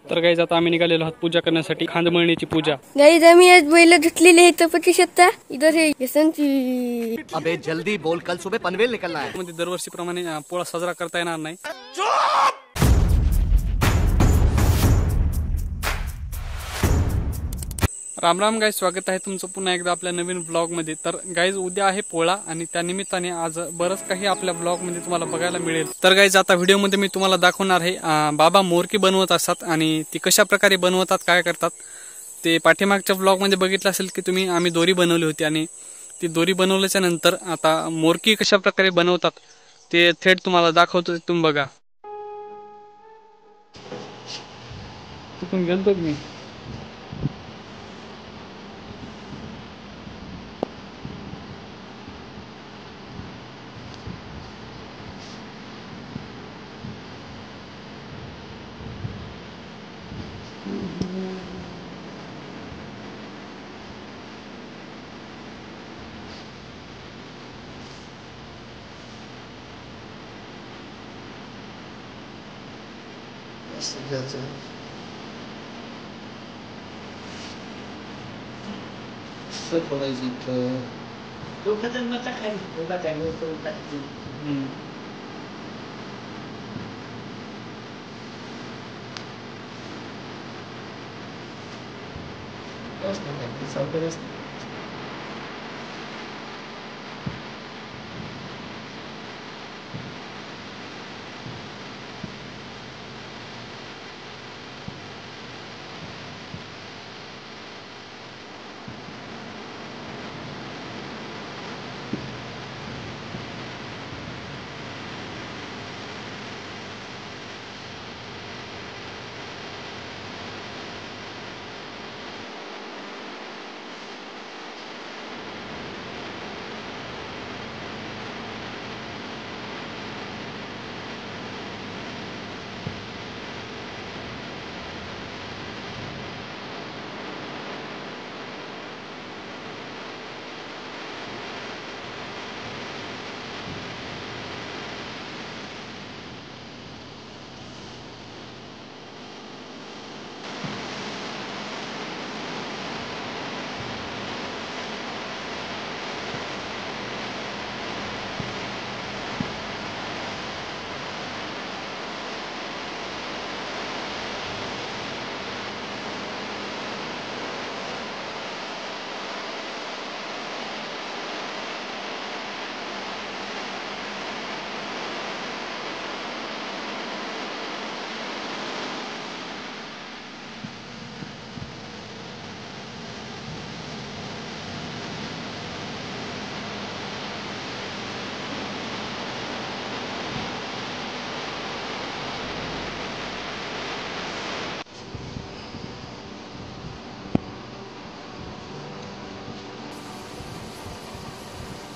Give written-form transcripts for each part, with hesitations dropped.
तर गाईज आता आम्ही निघालेलो आहोत पूजा करण्यासाठी, खांदमळणीची पूजा। गाईज आम्ही आज बैल धुतलेले आहेत पती शकता इधर है यशंती। अबे जल्दी बोल, कल सुबह पनवेल निकलना है। म्हणजे दरवर्षीप्रमाणे पोळा साजरा करता येणार नाही। राम राम गाईज, स्वागत आहे तुमचं पुन्हा एकदा आपल्या नवीन व्लॉग मध्ये। तर गाईज उद्या आहे पोळा आणि त्या निमित्ताने आज बरंच काही आपल्या व्लॉग मध्ये तुम्हाला बघायला मिळेल। तर गाईज आता व्हिडिओ मध्ये मी तुम्हाला दाखवणार आहे बाबा मोरकी बनवत असतात आणि ती कशा प्रकारे बनवतात, काय करतात ते पाठीमागच्या व्लॉग मध्ये बघितलं असेल की तुम्ही। आम्ही दोरी बनवली होती आणि ती दोरी बनवल्याच्या नंतर आता मोरकी कशा प्रकारे बनवतात ते थेट तुम्हाला दाखवतो, तुम्ही बघा। चुकून गेलतो मी।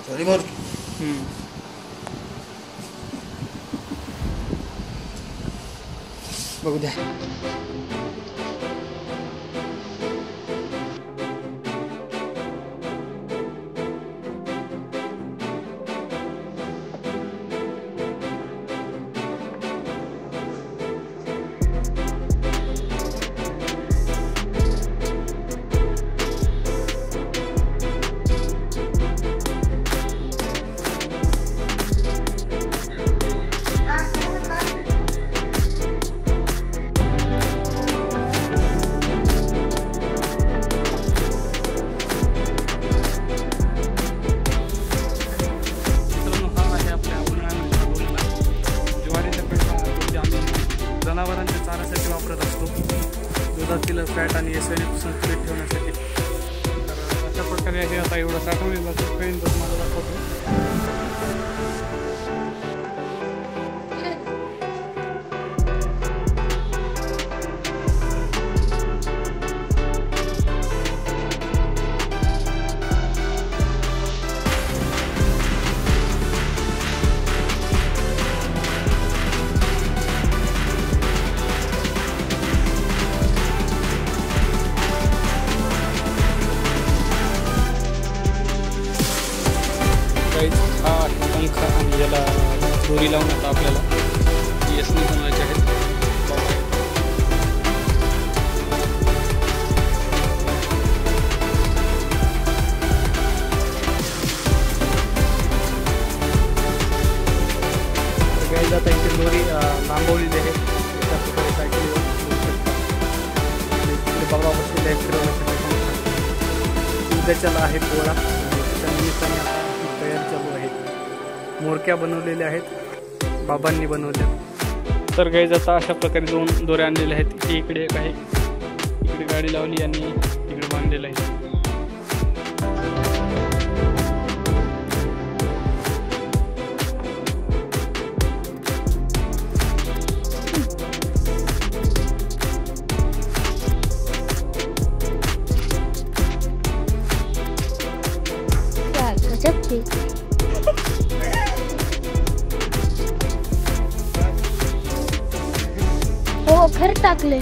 सॉरी मोर। बघू द्या। जनावरांच्या चाऱ्यासाठी वापरत असतो, दुधातील फॅट आणि एसएनएफ संतुलित ठेवण्यासाठी। तर अशा प्रकारे हे आता एवढं साठवलेलं पर्यंत तुम्हाला दाखवतो। आणि याला दोरी लावून आता आपल्याला यसनी बनवायचे आहेत। उद्याच्याला आहे पोळा आणि त्याच्या निमित्ताने आता तयारी चालू आहे. मोरक्या बनवलेल्या आहेत, बाबांनी बनवल्या. तर गाईज आता अशा प्रकारे 2 दोऱ्या आणलेल्या आहेत. ही इकडे एक आहे, इकडे गाडी लावली आणि इकडे बांधलेलं आहे. हो खरं टाकले.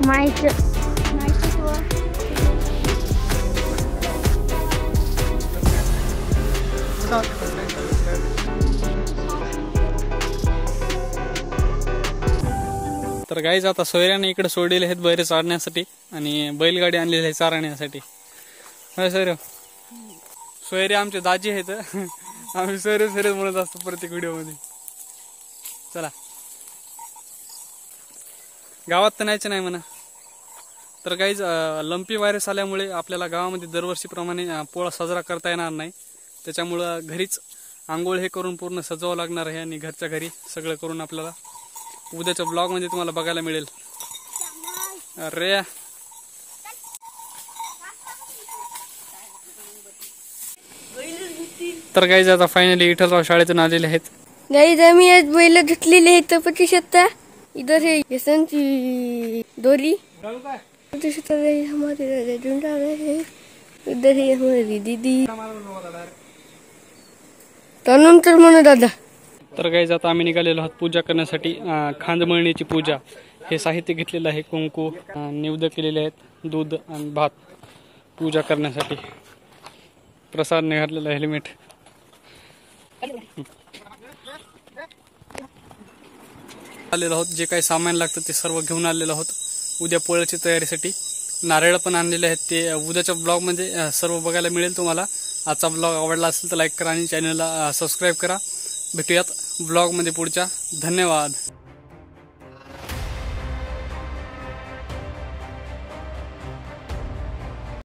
माहित तर गाईज आता सोयऱ्याने इकडे सोडलेले आहेत बैरे चारण्यासाठी आणि बैलगाडी आणलेली आहे चारण्यासाठी. होय सोयरे, सोयरे आमचे दाजी आहेत. आम्ही सोयरे सोयरे म्हणत असतो प्रत्येक व्हिडिओमध्ये. चला, गावात तर नाहीच नाही म्हणा. तर गाईज लंपी व्हायरस आल्यामुळे आपल्याला गावामध्ये दरवर्षीप्रमाणे पोळा साजरा करता येणार नाही. त्याच्यामुळं घरीच आंघोळ हे करून पूर्ण सजवावं लागणार आहे आणि घरच्या घरी सगळं करून आपल्याला उद्याच्या ब्लॉग मध्ये तुम्हाला बघायला मिळेल. अरे तर गाईज आता फायनली विठ्ठलराव शाळेतून आलेले आहेत. गाईज आम्ही आज बैल धुतलेले आहेत. पती शकता इधर है यशंती दोरी. पती शकता हमारे झुंडा है. इधर है हमारी दीदी. त्यानंतर म्हणा दादा. तर गाईज आता आम्ही निघालेलो आहोत पूजा करण्यासाठी. खांदमळणीची पूजा हे साहित्य घेतलेलं आहे. कुंकू, निवेद्य केलेले आहेत, दूध आणि भात पूजा करण्यासाठी. प्रसाद निघालेला, हेल्मेट. आलेलो आहोत, जे काही सामान लागतं ते सर्व घेऊन आलेलो आहोत उद्या पोळ्याची तयारीसाठी. नारळ पण आणलेले आहेत, ते उद्याच्या ब्लॉग मध्ये सर्व बघायला मिळेल तुम्हाला. आजचा ब्लॉग आवडला असेल तर लाईक करा आणि चॅनलला सबस्क्राईब करा. भेटूयात ब्लॉग मध्ये पुढच्या. धन्यवाद.